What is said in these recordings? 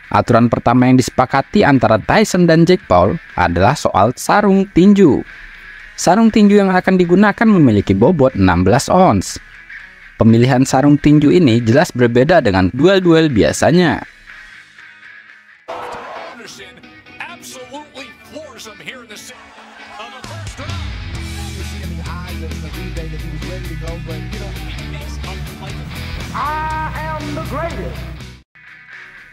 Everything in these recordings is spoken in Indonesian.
Aturan pertama yang disepakati antara Tyson dan Jake Paul adalah soal sarung tinju. Sarung tinju yang akan digunakan memiliki bobot 16 ons. Pemilihan sarung tinju ini jelas berbeda dengan duel-duel biasanya.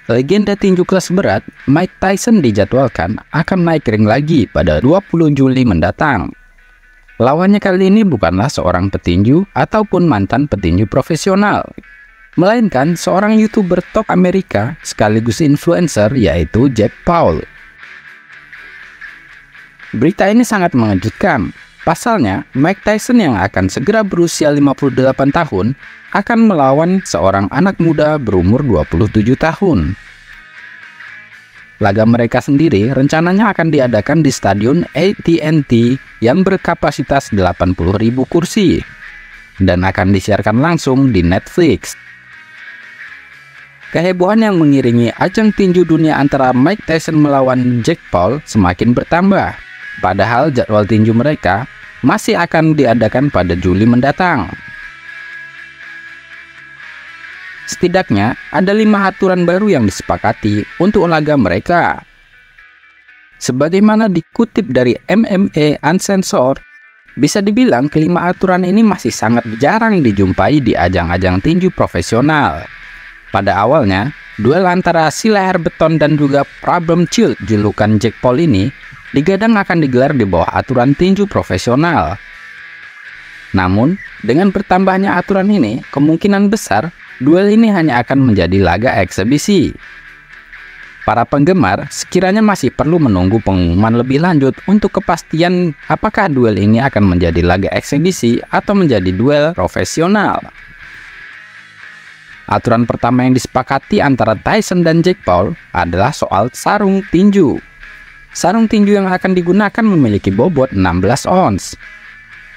Legenda tinju kelas berat, Mike Tyson dijadwalkan akan naik ring lagi pada 20 Juli mendatang. Lawannya kali ini bukanlah seorang petinju ataupun mantan petinju profesional, melainkan seorang YouTuber top Amerika sekaligus influencer, yaitu Jake Paul. Berita ini sangat mengejutkan. Pasalnya, Mike Tyson yang akan segera berusia 58 tahun akan melawan seorang anak muda berumur 27 tahun. Laga mereka sendiri rencananya akan diadakan di stadion AT&T yang berkapasitas 80.000 kursi dan akan disiarkan langsung di Netflix. Kehebohan yang mengiringi ajang tinju dunia antara Mike Tyson melawan Jake Paul semakin bertambah. Padahal jadwal tinju mereka masih akan diadakan pada Juli mendatang. Setidaknya ada 5 aturan baru yang disepakati untuk laga mereka. Sebagaimana dikutip dari MMA Uncensored, bisa dibilang kelima aturan ini masih sangat jarang dijumpai di ajang-ajang tinju profesional. Pada awalnya, duel antara si leher beton dan juga Problem Child julukan Jake Paul ini digadang akan digelar di bawah aturan tinju profesional. Namun, dengan bertambahnya aturan ini, kemungkinan besar duel ini hanya akan menjadi laga eksebisi. Para penggemar sekiranya masih perlu menunggu pengumuman lebih lanjut untuk kepastian apakah duel ini akan menjadi laga eksebisi atau menjadi duel profesional. Aturan pertama yang disepakati antara Tyson dan Jake Paul adalah soal sarung tinju. Sarung tinju yang akan digunakan memiliki bobot 16 ons.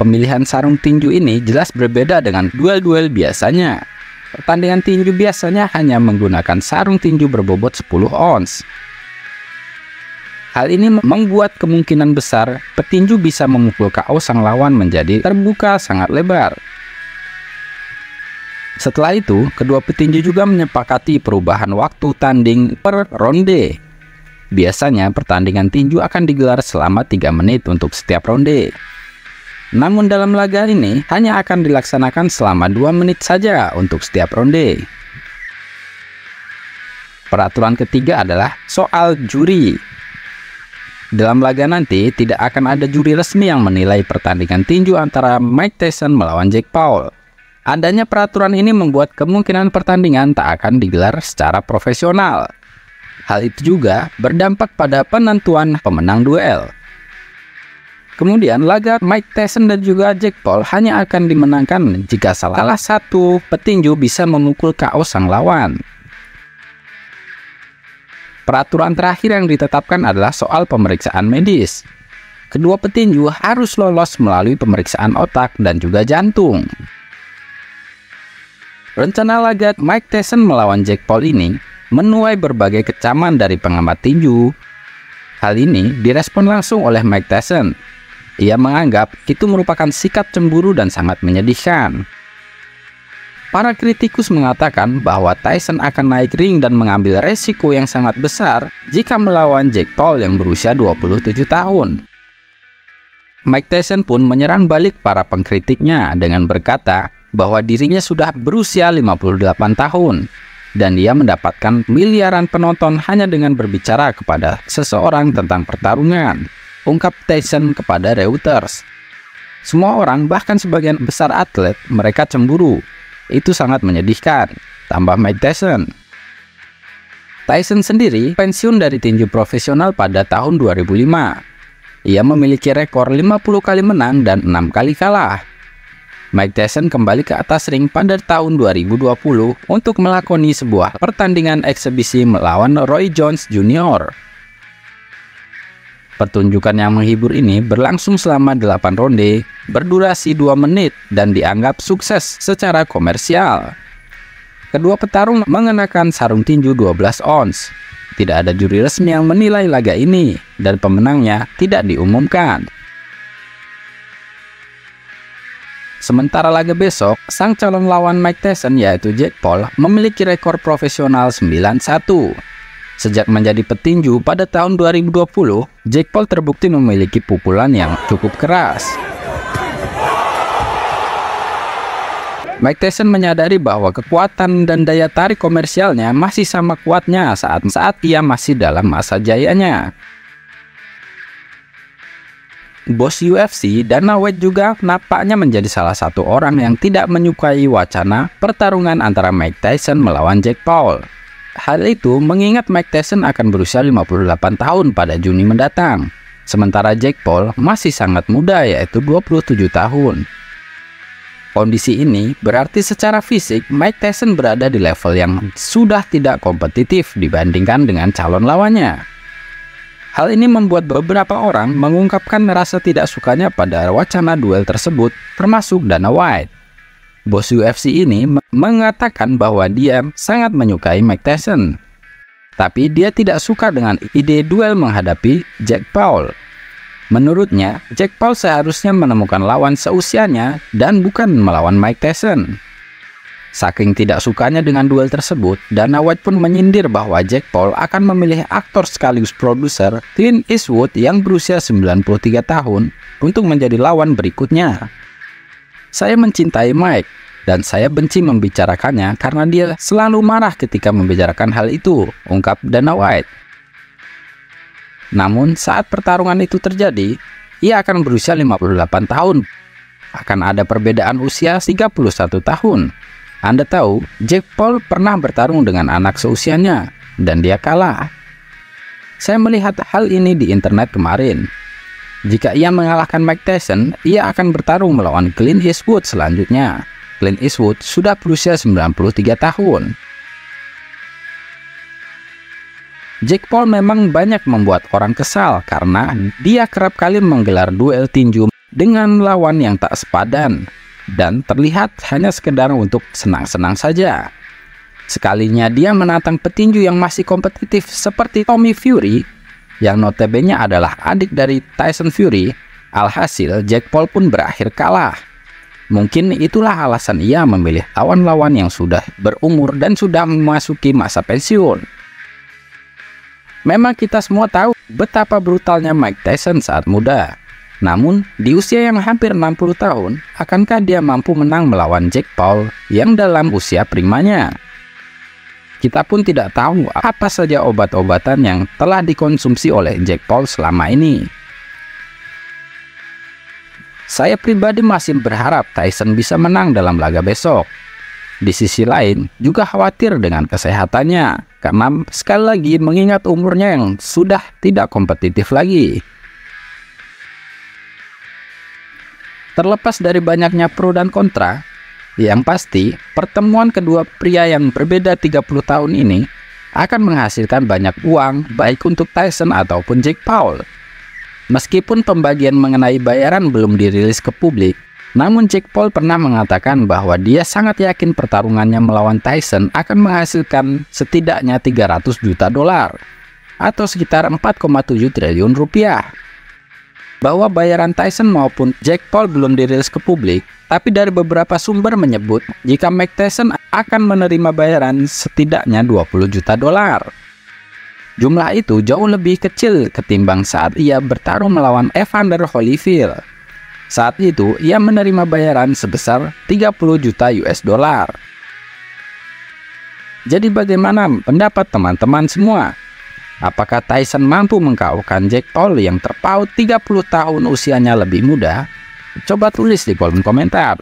Pemilihan sarung tinju ini jelas berbeda dengan duel-duel biasanya. Pertandingan tinju biasanya hanya menggunakan sarung tinju berbobot 10 ons. Hal ini membuat kemungkinan besar petinju bisa memukul KO sang lawan menjadi terbuka sangat lebar. Setelah itu, kedua petinju juga menyepakati perubahan waktu tanding per ronde. Biasanya pertandingan tinju akan digelar selama 3 menit untuk setiap ronde. Namun dalam laga ini hanya akan dilaksanakan selama 2 menit saja untuk setiap ronde. Peraturan ketiga adalah soal juri. Dalam laga nanti tidak akan ada juri resmi yang menilai pertandingan tinju antara Mike Tyson melawan Jake Paul. Adanya peraturan ini membuat kemungkinan pertandingan tak akan digelar secara profesional. Hal itu juga berdampak pada penentuan pemenang duel. Kemudian laga Mike Tyson dan juga Jake Paul hanya akan dimenangkan jika salah satu petinju bisa memukul KO sang lawan. Peraturan terakhir yang ditetapkan adalah soal pemeriksaan medis. Kedua petinju harus lolos melalui pemeriksaan otak dan juga jantung. Rencana laga Mike Tyson melawan Jake Paul ini menuai berbagai kecaman dari pengamat tinju. Hal ini direspon langsung oleh Mike Tyson. Ia menganggap itu merupakan sikap cemburu dan sangat menyedihkan. Para kritikus mengatakan bahwa Tyson akan naik ring dan mengambil resiko yang sangat besar jika melawan Jake Paul yang berusia 27 tahun. Mike Tyson pun menyerang balik para pengkritiknya dengan berkata bahwa dirinya sudah berusia 58 tahun. Dan dia mendapatkan miliaran penonton hanya dengan berbicara kepada seseorang tentang pertarungan, ungkap Tyson kepada Reuters. Semua orang, bahkan sebagian besar atlet, mereka cemburu. Itu sangat menyedihkan, tambah Mike Tyson. Tyson sendiri pensiun dari tinju profesional pada tahun 2005. Ia memiliki rekor 50 kali menang dan 6 kali kalah. Mike Tyson kembali ke atas ring pada tahun 2020 untuk melakoni sebuah pertandingan eksebisi melawan Roy Jones Jr. Pertunjukan yang menghibur ini berlangsung selama 8 ronde, berdurasi 2 menit dan dianggap sukses secara komersial. Kedua petarung mengenakan sarung tinju 12 ons. tidak ada juri resmi yang menilai laga ini, dan pemenangnya tidak diumumkan. Sementara laga besok, sang calon lawan Mike Tyson yaitu Jake Paul memiliki rekor profesional 9-1. Sejak menjadi petinju pada tahun 2020, Jake Paul terbukti memiliki pukulan yang cukup keras. Mike Tyson menyadari bahwa kekuatan dan daya tarik komersialnya masih sama kuatnya saat ia masih dalam masa jayanya. Bos UFC, Dana White juga nampaknya menjadi salah satu orang yang tidak menyukai wacana pertarungan antara Mike Tyson melawan Jake Paul. Hal itu mengingat Mike Tyson akan berusia 58 tahun pada Juni mendatang, sementara Jake Paul masih sangat muda yaitu 27 tahun. Kondisi ini berarti secara fisik Mike Tyson berada di level yang sudah tidak kompetitif dibandingkan dengan calon lawannya. Hal ini membuat beberapa orang mengungkapkan rasa tidak sukanya pada wacana duel tersebut, termasuk Dana White. Bos UFC ini mengatakan bahwa dia sangat menyukai Mike Tyson, tapi dia tidak suka dengan ide duel menghadapi Jake Paul. Menurutnya, Jake Paul seharusnya menemukan lawan seusianya dan bukan melawan Mike Tyson. Saking tidak sukanya dengan duel tersebut, Dana White pun menyindir bahwa Jake Paul akan memilih aktor sekaligus produser Clint Eastwood yang berusia 93 tahun untuk menjadi lawan berikutnya. Saya mencintai Mike, dan saya benci membicarakannya karena dia selalu marah ketika membicarakan hal itu, ungkap Dana White. Namun saat pertarungan itu terjadi, ia akan berusia 58 tahun. Akan ada perbedaan usia 31 tahun. Anda tahu, Jake Paul pernah bertarung dengan anak seusianya, dan dia kalah. Saya melihat hal ini di internet kemarin. Jika ia mengalahkan Mike Tyson, ia akan bertarung melawan Clint Eastwood selanjutnya. Clint Eastwood sudah berusia 93 tahun. Jake Paul memang banyak membuat orang kesal karena dia kerap kali menggelar duel tinju dengan lawan yang tak sepadan dan terlihat hanya sekedar untuk senang-senang saja. Sekalinya dia menantang petinju yang masih kompetitif seperti Tommy Fury, yang notabene adalah adik dari Tyson Fury, alhasil Jake Paul pun berakhir kalah. Mungkin itulah alasan ia memilih lawan-lawan yang sudah berumur dan sudah memasuki masa pensiun. Memang kita semua tahu betapa brutalnya Mike Tyson saat muda. Namun, di usia yang hampir 60 tahun, akankah dia mampu menang melawan Jake Paul yang dalam usia primanya? Kita pun tidak tahu apa saja obat-obatan yang telah dikonsumsi oleh Jake Paul selama ini. Saya pribadi masih berharap Tyson bisa menang dalam laga besok. Di sisi lain, juga khawatir dengan kesehatannya, karena sekali lagi mengingat umurnya yang sudah tidak kompetitif lagi. Terlepas dari banyaknya pro dan kontra, yang pasti pertemuan kedua pria yang berbeda 30 tahun ini akan menghasilkan banyak uang baik untuk Tyson ataupun Jake Paul. Meskipun pembagian mengenai bayaran belum dirilis ke publik, namun Jake Paul pernah mengatakan bahwa dia sangat yakin pertarungannya melawan Tyson akan menghasilkan setidaknya 300 juta dolar atau sekitar 4,7 triliun rupiah. Bahwa bayaran Tyson maupun Jake Paul belum dirilis ke publik, tapi dari beberapa sumber menyebut jika Mike Tyson akan menerima bayaran setidaknya 20 juta dolar. Jumlah itu jauh lebih kecil ketimbang saat ia bertarung melawan Evander Holyfield. Saat itu, ia menerima bayaran sebesar 30 juta US dollar. Jadi bagaimana pendapat teman-teman semua? Apakah Tyson mampu mengkalahkan Jake Paul yang terpaut 30 tahun usianya lebih muda? Coba tulis di kolom komentar.